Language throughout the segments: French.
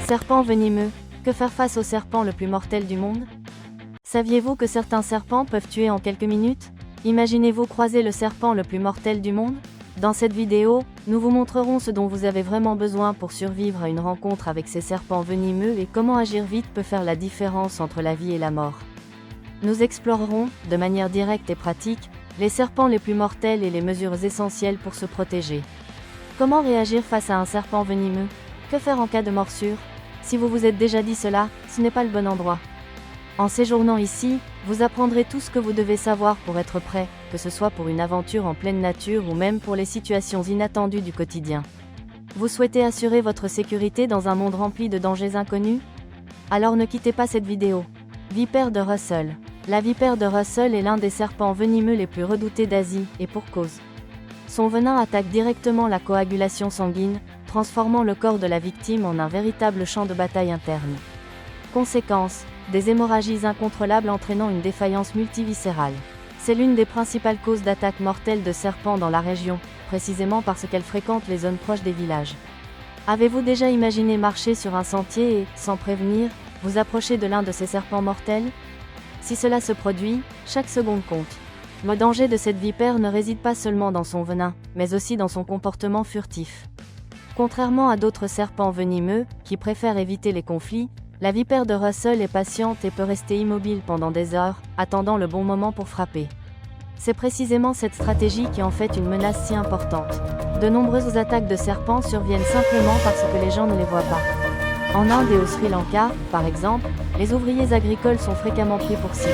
Serpent venimeux, que faire face au serpent le plus mortel du monde? Saviez-vous que certains serpents peuvent tuer en quelques minutes? Imaginez-vous croiser le serpent le plus mortel du monde? Dans cette vidéo, nous vous montrerons ce dont vous avez vraiment besoin pour survivre à une rencontre avec ces serpents venimeux et comment agir vite peut faire la différence entre la vie et la mort. Nous explorerons, de manière directe et pratique, les serpents les plus mortels et les mesures essentielles pour se protéger. Comment réagir face à un serpent venimeux? Que faire en cas de morsure? Si vous vous êtes déjà dit cela, ce n'est pas le bon endroit. En séjournant ici, vous apprendrez tout ce que vous devez savoir pour être prêt, que ce soit pour une aventure en pleine nature ou même pour les situations inattendues du quotidien. Vous souhaitez assurer votre sécurité dans un monde rempli de dangers inconnus? Alors ne quittez pas cette vidéo. Vipère de Russell. La vipère de Russell est l'un des serpents venimeux les plus redoutés d'Asie, et pour cause. Son venin attaque directement la coagulation sanguine, transformant le corps de la victime en un véritable champ de bataille interne. Conséquence, des hémorragies incontrôlables entraînant une défaillance multiviscérale. C'est l'une des principales causes d'attaques mortelles de serpents dans la région, précisément parce qu'elle fréquente les zones proches des villages. Avez-vous déjà imaginé marcher sur un sentier et, sans prévenir, vous approcher de l'un de ces serpents mortels? Si cela se produit, chaque seconde compte. Le danger de cette vipère ne réside pas seulement dans son venin, mais aussi dans son comportement furtif. Contrairement à d'autres serpents venimeux, qui préfèrent éviter les conflits, la vipère de Russell est patiente et peut rester immobile pendant des heures, attendant le bon moment pour frapper. C'est précisément cette stratégie qui en fait une menace si importante. De nombreuses attaques de serpents surviennent simplement parce que les gens ne les voient pas. En Inde et au Sri Lanka, par exemple, les ouvriers agricoles sont fréquemment pris pour cible.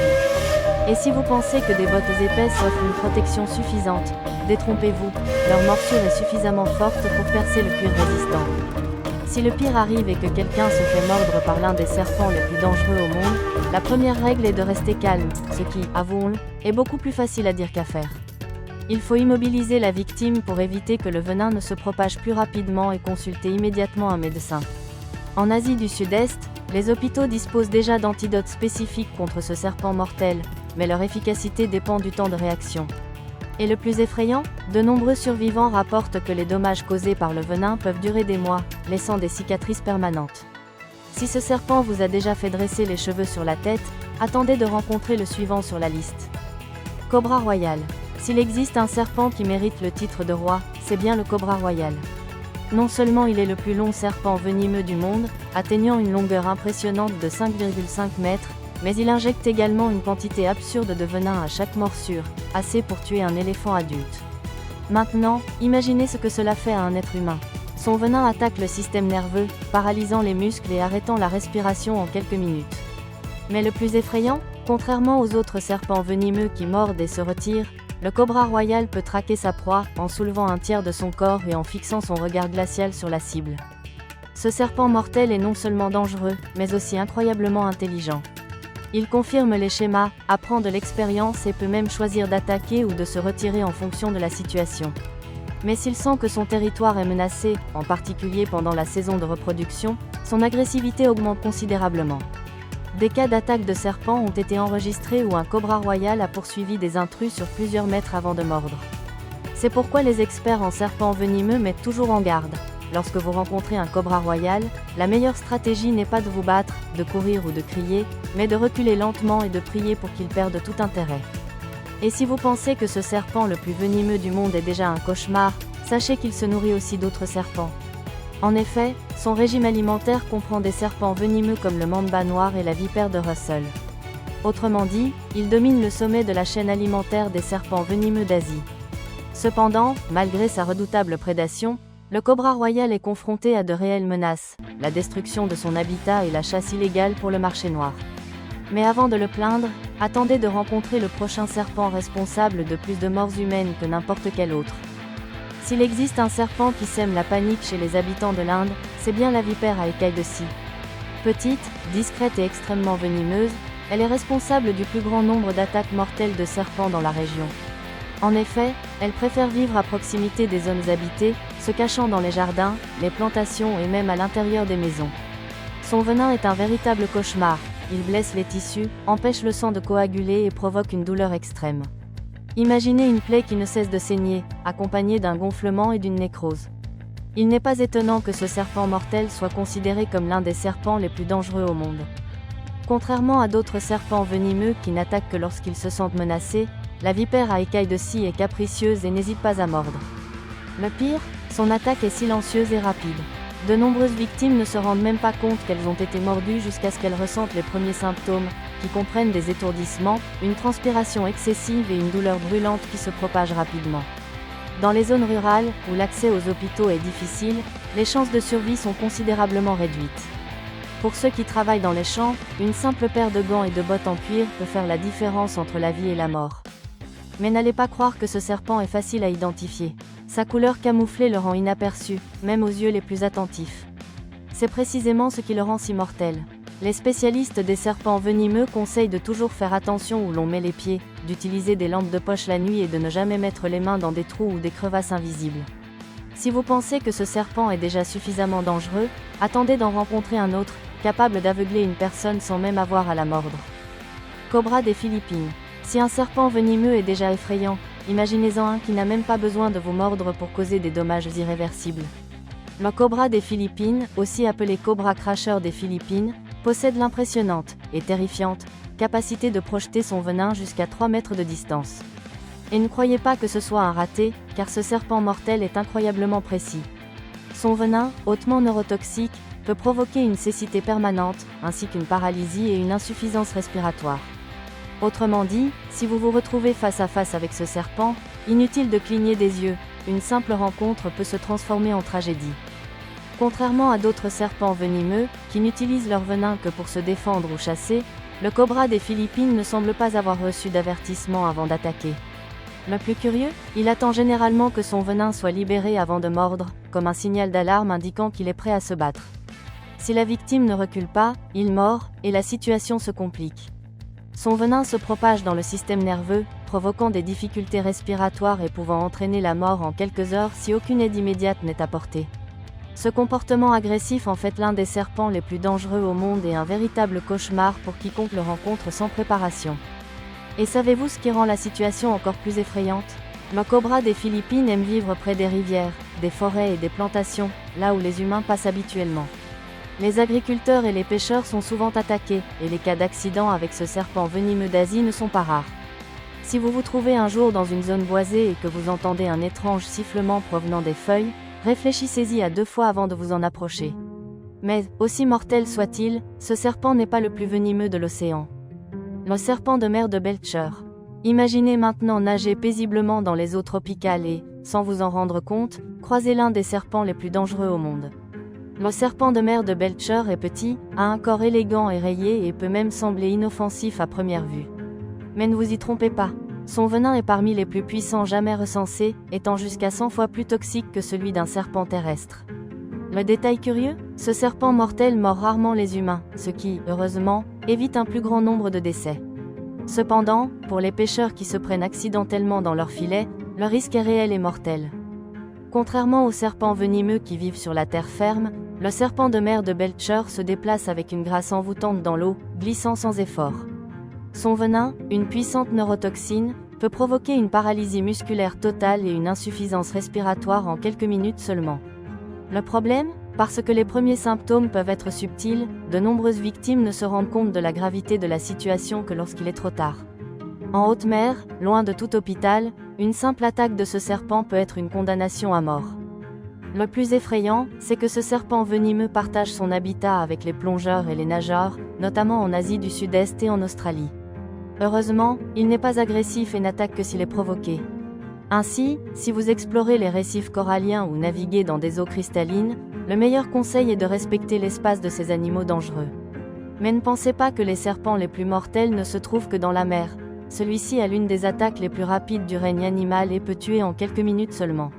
Et si vous pensez que des bottes épaisses offrent une protection suffisante, détrompez-vous, leur morsure est suffisamment forte pour percer le cuir résistant. Si le pire arrive et que quelqu'un se fait mordre par l'un des serpents les plus dangereux au monde, la première règle est de rester calme, ce qui, avouons-le, est beaucoup plus facile à dire qu'à faire. Il faut immobiliser la victime pour éviter que le venin ne se propage plus rapidement et consulter immédiatement un médecin. En Asie du Sud-Est, les hôpitaux disposent déjà d'antidotes spécifiques contre ce serpent mortel, mais leur efficacité dépend du temps de réaction. Et le plus effrayant, de nombreux survivants rapportent que les dommages causés par le venin peuvent durer des mois, laissant des cicatrices permanentes. Si ce serpent vous a déjà fait dresser les cheveux sur la tête, attendez de rencontrer le suivant sur la liste. Cobra royal. S'il existe un serpent qui mérite le titre de roi, c'est bien le cobra royal. Non seulement il est le plus long serpent venimeux du monde, atteignant une longueur impressionnante de 5,5 mètres, mais il injecte également une quantité absurde de venin à chaque morsure, assez pour tuer un éléphant adulte. Maintenant, imaginez ce que cela fait à un être humain. Son venin attaque le système nerveux, paralysant les muscles et arrêtant la respiration en quelques minutes. Mais le plus effrayant, contrairement aux autres serpents venimeux qui mordent et se retirent, le cobra royal peut traquer sa proie en soulevant un tiers de son corps et en fixant son regard glacial sur la cible. Ce serpent mortel est non seulement dangereux, mais aussi incroyablement intelligent. Il confirme les schémas, apprend de l'expérience et peut même choisir d'attaquer ou de se retirer en fonction de la situation. Mais s'il sent que son territoire est menacé, en particulier pendant la saison de reproduction, son agressivité augmente considérablement. Des cas d'attaque de serpents ont été enregistrés où un cobra royal a poursuivi des intrus sur plusieurs mètres avant de mordre. C'est pourquoi les experts en serpents venimeux mettent toujours en garde. Lorsque vous rencontrez un cobra royal, la meilleure stratégie n'est pas de vous battre, de courir ou de crier, mais de reculer lentement et de prier pour qu'il perde tout intérêt. Et si vous pensez que ce serpent le plus venimeux du monde est déjà un cauchemar, sachez qu'il se nourrit aussi d'autres serpents. En effet, son régime alimentaire comprend des serpents venimeux comme le mamba noir et la vipère de Russell. Autrement dit, il domine le sommet de la chaîne alimentaire des serpents venimeux d'Asie. Cependant, malgré sa redoutable prédation, le cobra royal est confronté à de réelles menaces, la destruction de son habitat et la chasse illégale pour le marché noir. Mais avant de le plaindre, attendez de rencontrer le prochain serpent responsable de plus de morts humaines que n'importe quel autre. S'il existe un serpent qui sème la panique chez les habitants de l'Inde, c'est bien la vipère à écailles de scie. Petite, discrète et extrêmement venimeuse, elle est responsable du plus grand nombre d'attaques mortelles de serpents dans la région. En effet, elle préfère vivre à proximité des zones habitées, se cachant dans les jardins, les plantations et même à l'intérieur des maisons. Son venin est un véritable cauchemar, il blesse les tissus, empêche le sang de coaguler et provoque une douleur extrême. Imaginez une plaie qui ne cesse de saigner, accompagnée d'un gonflement et d'une nécrose. Il n'est pas étonnant que ce serpent mortel soit considéré comme l'un des serpents les plus dangereux au monde. Contrairement à d'autres serpents venimeux qui n'attaquent que lorsqu'ils se sentent menacés, la vipère à écailles de scie est capricieuse et n'hésite pas à mordre. Le pire, son attaque est silencieuse et rapide. De nombreuses victimes ne se rendent même pas compte qu'elles ont été mordues jusqu'à ce qu'elles ressentent les premiers symptômes, qui comprennent des étourdissements, une transpiration excessive et une douleur brûlante qui se propage rapidement. Dans les zones rurales, où l'accès aux hôpitaux est difficile, les chances de survie sont considérablement réduites. Pour ceux qui travaillent dans les champs, une simple paire de gants et de bottes en cuir peut faire la différence entre la vie et la mort. Mais n'allez pas croire que ce serpent est facile à identifier. Sa couleur camouflée le rend inaperçu, même aux yeux les plus attentifs. C'est précisément ce qui le rend si mortel. Les spécialistes des serpents venimeux conseillent de toujours faire attention où l'on met les pieds, d'utiliser des lampes de poche la nuit et de ne jamais mettre les mains dans des trous ou des crevasses invisibles. Si vous pensez que ce serpent est déjà suffisamment dangereux, attendez d'en rencontrer un autre, capable d'aveugler une personne sans même avoir à la mordre. Cobra des Philippines. Si un serpent venimeux est déjà effrayant, imaginez-en un qui n'a même pas besoin de vous mordre pour causer des dommages irréversibles. Le cobra des Philippines, aussi appelé cobra cracheur des Philippines, possède l'impressionnante, et terrifiante, capacité de projeter son venin jusqu'à 3 mètres de distance. Et ne croyez pas que ce soit un raté, car ce serpent mortel est incroyablement précis. Son venin, hautement neurotoxique, peut provoquer une cécité permanente, ainsi qu'une paralysie et une insuffisance respiratoire. Autrement dit, si vous vous retrouvez face à face avec ce serpent, inutile de cligner des yeux, une simple rencontre peut se transformer en tragédie. Contrairement à d'autres serpents venimeux, qui n'utilisent leur venin que pour se défendre ou chasser, le cobra des Philippines ne semble pas avoir reçu d'avertissement avant d'attaquer. Le plus curieux, il attend généralement que son venin soit libéré avant de mordre, comme un signal d'alarme indiquant qu'il est prêt à se battre. Si la victime ne recule pas, il mord, et la situation se complique. Son venin se propage dans le système nerveux, provoquant des difficultés respiratoires et pouvant entraîner la mort en quelques heures si aucune aide immédiate n'est apportée. Ce comportement agressif en fait l'un des serpents les plus dangereux au monde et un véritable cauchemar pour quiconque le rencontre sans préparation. Et savez-vous ce qui rend la situation encore plus effrayante ? Le cobra des Philippines aime vivre près des rivières, des forêts et des plantations, là où les humains passent habituellement. Les agriculteurs et les pêcheurs sont souvent attaqués, et les cas d'accident avec ce serpent venimeux d'Asie ne sont pas rares. Si vous vous trouvez un jour dans une zone boisée et que vous entendez un étrange sifflement provenant des feuilles, réfléchissez-y à 2 fois avant de vous en approcher. Mais, aussi mortel soit-il, ce serpent n'est pas le plus venimeux de l'océan. Le serpent de mer de Belcher. Imaginez maintenant nager paisiblement dans les eaux tropicales et, sans vous en rendre compte, croiser l'un des serpents les plus dangereux au monde. Le serpent de mer de Belcher est petit, a un corps élégant et rayé et peut même sembler inoffensif à première vue. Mais ne vous y trompez pas, son venin est parmi les plus puissants jamais recensés, étant jusqu'à 100 fois plus toxique que celui d'un serpent terrestre. Le détail curieux, ce serpent mortel mord rarement les humains, ce qui, heureusement, évite un plus grand nombre de décès. Cependant, pour les pêcheurs qui se prennent accidentellement dans leur filet, le risque est réel et mortel. Contrairement aux serpents venimeux qui vivent sur la terre ferme, le serpent de mer de Belcher se déplace avec une grâce envoûtante dans l'eau, glissant sans effort. Son venin, une puissante neurotoxine, peut provoquer une paralysie musculaire totale et une insuffisance respiratoire en quelques minutes seulement. Le problème ? Parce que les premiers symptômes peuvent être subtils, de nombreuses victimes ne se rendent compte de la gravité de la situation que lorsqu'il est trop tard. En haute mer, loin de tout hôpital, une simple attaque de ce serpent peut être une condamnation à mort. Le plus effrayant, c'est que ce serpent venimeux partage son habitat avec les plongeurs et les nageurs, notamment en Asie du Sud-Est et en Australie. Heureusement, il n'est pas agressif et n'attaque que s'il est provoqué. Ainsi, si vous explorez les récifs coralliens ou naviguez dans des eaux cristallines, le meilleur conseil est de respecter l'espace de ces animaux dangereux. Mais ne pensez pas que les serpents les plus mortels ne se trouvent que dans la mer. Celui-ci a l'une des attaques les plus rapides du règne animal et peut tuer en quelques minutes seulement.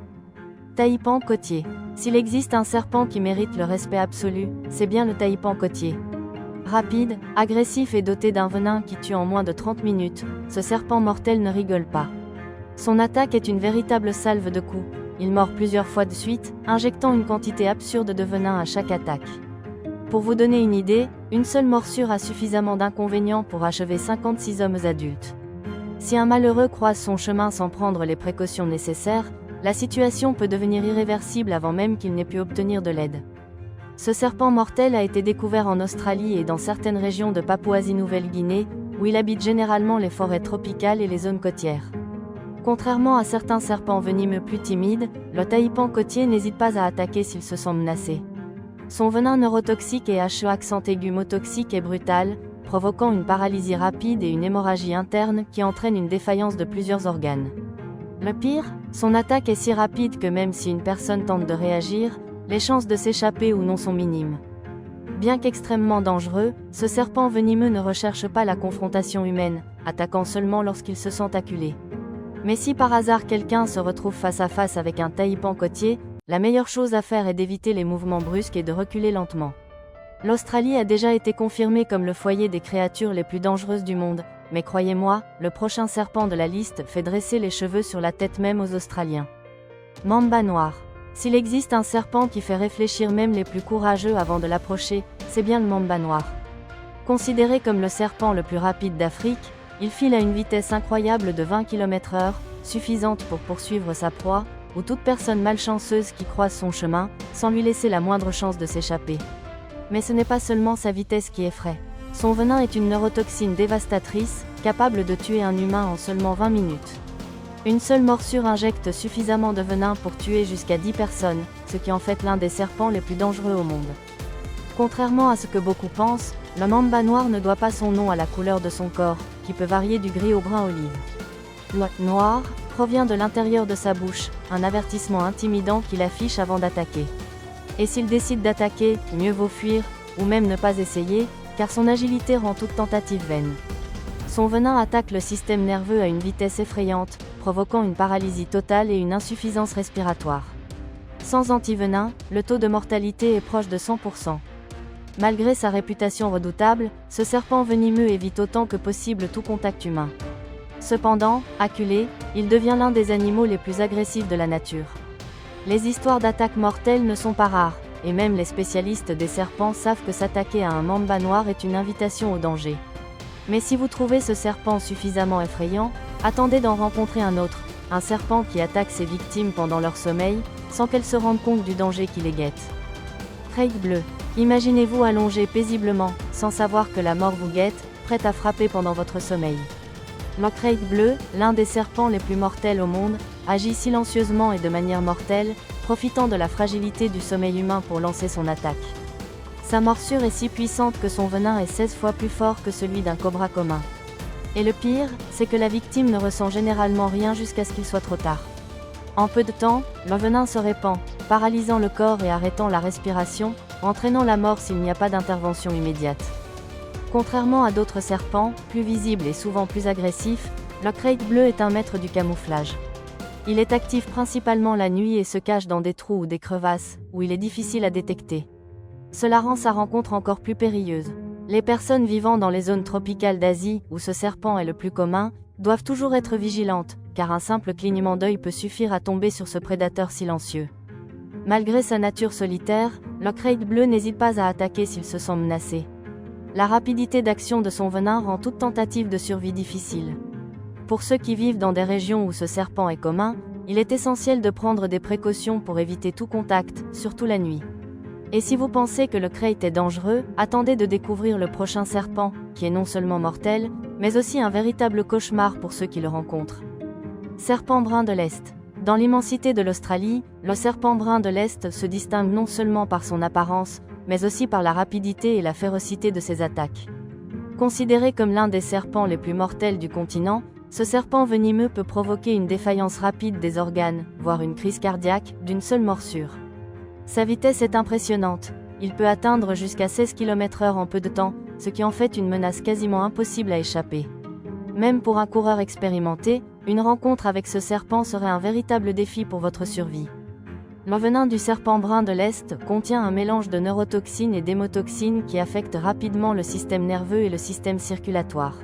Taipan côtier. S'il existe un serpent qui mérite le respect absolu, c'est bien le taipan côtier. Rapide, agressif et doté d'un venin qui tue en moins de 30 minutes, ce serpent mortel ne rigole pas. Son attaque est une véritable salve de coups. Il mord plusieurs fois de suite, injectant une quantité absurde de venin à chaque attaque. Pour vous donner une idée, une seule morsure a suffisamment d'inconvénients pour achever 56 hommes adultes. Si un malheureux croise son chemin sans prendre les précautions nécessaires, la situation peut devenir irréversible avant même qu'il n'ait pu obtenir de l'aide. Ce serpent mortel a été découvert en Australie et dans certaines régions de Papouasie-Nouvelle-Guinée, où il habite généralement les forêts tropicales et les zones côtières. Contrairement à certains serpents venimeux plus timides, le taipan côtier n'hésite pas à attaquer s'il se sent menacé. Son venin neurotoxique et H accent aigu motoxique est brutal, provoquant une paralysie rapide et une hémorragie interne qui entraîne une défaillance de plusieurs organes. Le pire, son attaque est si rapide que même si une personne tente de réagir, les chances de s'échapper ou non sont minimes. Bien qu'extrêmement dangereux, ce serpent venimeux ne recherche pas la confrontation humaine, attaquant seulement lorsqu'il se sent acculé. Mais si par hasard quelqu'un se retrouve face à face avec un taipan côtier, la meilleure chose à faire est d'éviter les mouvements brusques et de reculer lentement. L'Australie a déjà été confirmée comme le foyer des créatures les plus dangereuses du monde, mais croyez-moi, le prochain serpent de la liste fait dresser les cheveux sur la tête même aux Australiens. Mamba noir. S'il existe un serpent qui fait réfléchir même les plus courageux avant de l'approcher, c'est bien le mamba noir. Considéré comme le serpent le plus rapide d'Afrique, il file à une vitesse incroyable de 20 km/h, suffisante pour poursuivre sa proie, ou toute personne malchanceuse qui croise son chemin, sans lui laisser la moindre chance de s'échapper. Mais ce n'est pas seulement sa vitesse qui effraie. Son venin est une neurotoxine dévastatrice, capable de tuer un humain en seulement 20 minutes. Une seule morsure injecte suffisamment de venin pour tuer jusqu'à 10 personnes, ce qui en fait l'un des serpents les plus dangereux au monde. Contrairement à ce que beaucoup pensent, le mamba noir ne doit pas son nom à la couleur de son corps, qui peut varier du gris au brun olive. Le noir provient de l'intérieur de sa bouche, un avertissement intimidant qu'il affiche avant d'attaquer. Et s'il décide d'attaquer, mieux vaut fuir, ou même ne pas essayer, car son agilité rend toute tentative vaine. Son venin attaque le système nerveux à une vitesse effrayante, provoquant une paralysie totale et une insuffisance respiratoire. Sans antivenin, le taux de mortalité est proche de 100%. Malgré sa réputation redoutable, ce serpent venimeux évite autant que possible tout contact humain. Cependant, acculé, il devient l'un des animaux les plus agressifs de la nature. Les histoires d'attaques mortelles ne sont pas rares, et même les spécialistes des serpents savent que s'attaquer à un mamba noir est une invitation au danger. Mais si vous trouvez ce serpent suffisamment effrayant, attendez d'en rencontrer un autre, un serpent qui attaque ses victimes pendant leur sommeil, sans qu'elles se rendent compte du danger qui les guette. Crête bleu. Imaginez-vous allongé paisiblement, sans savoir que la mort vous guette, prête à frapper pendant votre sommeil. Le crête bleu, l'un des serpents les plus mortels au monde, agit silencieusement et de manière mortelle, profitant de la fragilité du sommeil humain pour lancer son attaque. Sa morsure est si puissante que son venin est 16 fois plus fort que celui d'un cobra commun. Et le pire, c'est que la victime ne ressent généralement rien jusqu'à ce qu'il soit trop tard. En peu de temps, le venin se répand, paralysant le corps et arrêtant la respiration, entraînant la mort s'il n'y a pas d'intervention immédiate. Contrairement à d'autres serpents, plus visibles et souvent plus agressifs, le crête bleu est un maître du camouflage. Il est actif principalement la nuit et se cache dans des trous ou des crevasses, où il est difficile à détecter. Cela rend sa rencontre encore plus périlleuse. Les personnes vivant dans les zones tropicales d'Asie, où ce serpent est le plus commun, doivent toujours être vigilantes, car un simple clignement d'œil peut suffire à tomber sur ce prédateur silencieux. Malgré sa nature solitaire, le crête bleu n'hésite pas à attaquer s'il se sent menacé. La rapidité d'action de son venin rend toute tentative de survie difficile. Pour ceux qui vivent dans des régions où ce serpent est commun, il est essentiel de prendre des précautions pour éviter tout contact, surtout la nuit. Et si vous pensez que le crête est dangereux, attendez de découvrir le prochain serpent, qui est non seulement mortel, mais aussi un véritable cauchemar pour ceux qui le rencontrent. Serpent brun de l'Est. Dans l'immensité de l'Australie, le serpent brun de l'Est se distingue non seulement par son apparence, mais aussi par la rapidité et la férocité de ses attaques. Considéré comme l'un des serpents les plus mortels du continent, ce serpent venimeux peut provoquer une défaillance rapide des organes, voire une crise cardiaque, d'une seule morsure. Sa vitesse est impressionnante, il peut atteindre jusqu'à 16 km/h en peu de temps, ce qui en fait une menace quasiment impossible à échapper. Même pour un coureur expérimenté, une rencontre avec ce serpent serait un véritable défi pour votre survie. Le venin du serpent brun de l'Est contient un mélange de neurotoxines et d'hémotoxines qui affectent rapidement le système nerveux et le système circulatoire.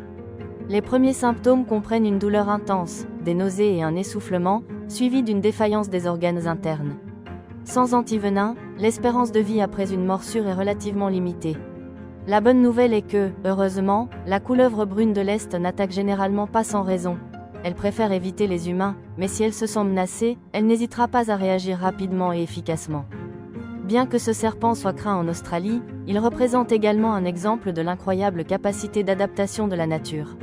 Les premiers symptômes comprennent une douleur intense, des nausées et un essoufflement, suivis d'une défaillance des organes internes. Sans antivenin, l'espérance de vie après une morsure est relativement limitée. La bonne nouvelle est que, heureusement, la couleuvre brune de l'Est n'attaque généralement pas sans raison. elle préfère éviter les humains, mais si elle se sent menacée, elle n'hésitera pas à réagir rapidement et efficacement. Bien que ce serpent soit craint en Australie, il représente également un exemple de l'incroyable capacité d'adaptation de la nature.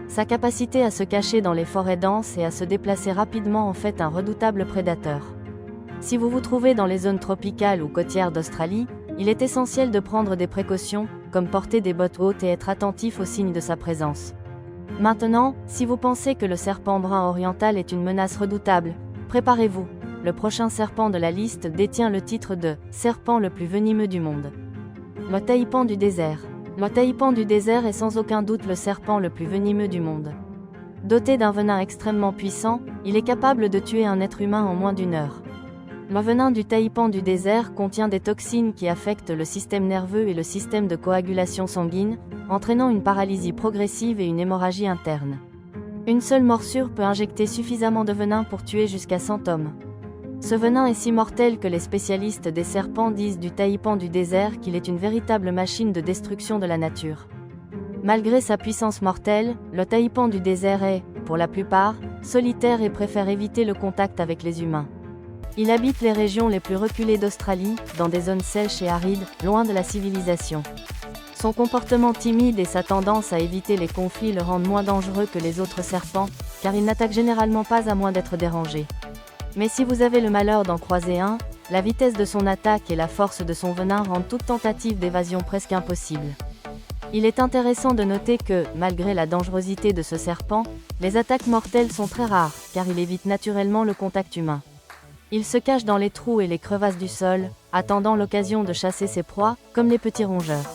Sa capacité à se cacher dans les forêts denses et à se déplacer rapidement en fait un redoutable prédateur. Si vous vous trouvez dans les zones tropicales ou côtières d'Australie, il est essentiel de prendre des précautions, comme porter des bottes hautes et être attentif aux signes de sa présence. Maintenant, si vous pensez que le serpent brun oriental est une menace redoutable, préparez-vous. Le prochain serpent de la liste détient le titre de « serpent le plus venimeux du monde ». Le taipan du désert. Le taipan du désert est sans aucun doute le serpent le plus venimeux du monde. Doté d'un venin extrêmement puissant, il est capable de tuer un être humain en moins d'1 heure. Le venin du taipan du désert contient des toxines qui affectent le système nerveux et le système de coagulation sanguine, entraînant une paralysie progressive et une hémorragie interne. Une seule morsure peut injecter suffisamment de venin pour tuer jusqu'à 100 hommes. Ce venin est si mortel que les spécialistes des serpents disent du taipan du désert qu'il est une véritable machine de destruction de la nature. Malgré sa puissance mortelle, le taipan du désert est, pour la plupart, solitaire et préfère éviter le contact avec les humains. Il habite les régions les plus reculées d'Australie, dans des zones sèches et arides, loin de la civilisation. Son comportement timide et sa tendance à éviter les conflits le rendent moins dangereux que les autres serpents, car il n'attaque généralement pas à moins d'être dérangé. Mais si vous avez le malheur d'en croiser un, la vitesse de son attaque et la force de son venin rendent toute tentative d'évasion presque impossible. Il est intéressant de noter que, malgré la dangerosité de ce serpent, les attaques mortelles sont très rares, car il évite naturellement le contact humain. Il se cache dans les trous et les crevasses du sol, attendant l'occasion de chasser ses proies, comme les petits rongeurs.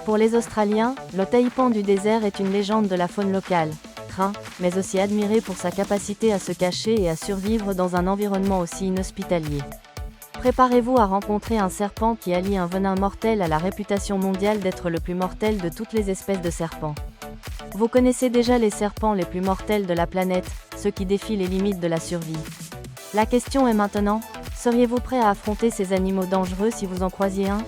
Pour les Australiens, le taipan du désert est une légende de la faune locale, craint, mais aussi admiré pour sa capacité à se cacher et à survivre dans un environnement aussi inhospitalier. Préparez-vous à rencontrer un serpent qui allie un venin mortel à la réputation mondiale d'être le plus mortel de toutes les espèces de serpents. Vous connaissez déjà les serpents les plus mortels de la planète, ceux qui défient les limites de la survie. La question est maintenant, seriez-vous prêt à affronter ces animaux dangereux si vous en croisiez un ?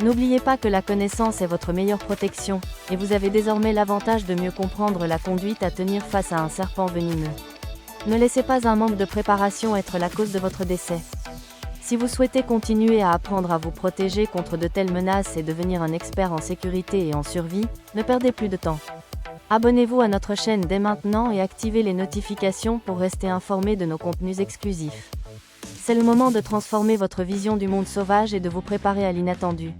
N'oubliez pas que la connaissance est votre meilleure protection, et vous avez désormais l'avantage de mieux comprendre la conduite à tenir face à un serpent venimeux. Ne laissez pas un manque de préparation être la cause de votre décès. Si vous souhaitez continuer à apprendre à vous protéger contre de telles menaces et devenir un expert en sécurité et en survie, ne perdez plus de temps. Abonnez-vous à notre chaîne dès maintenant et activez les notifications pour rester informé de nos contenus exclusifs. C'est le moment de transformer votre vision du monde sauvage et de vous préparer à l'inattendu.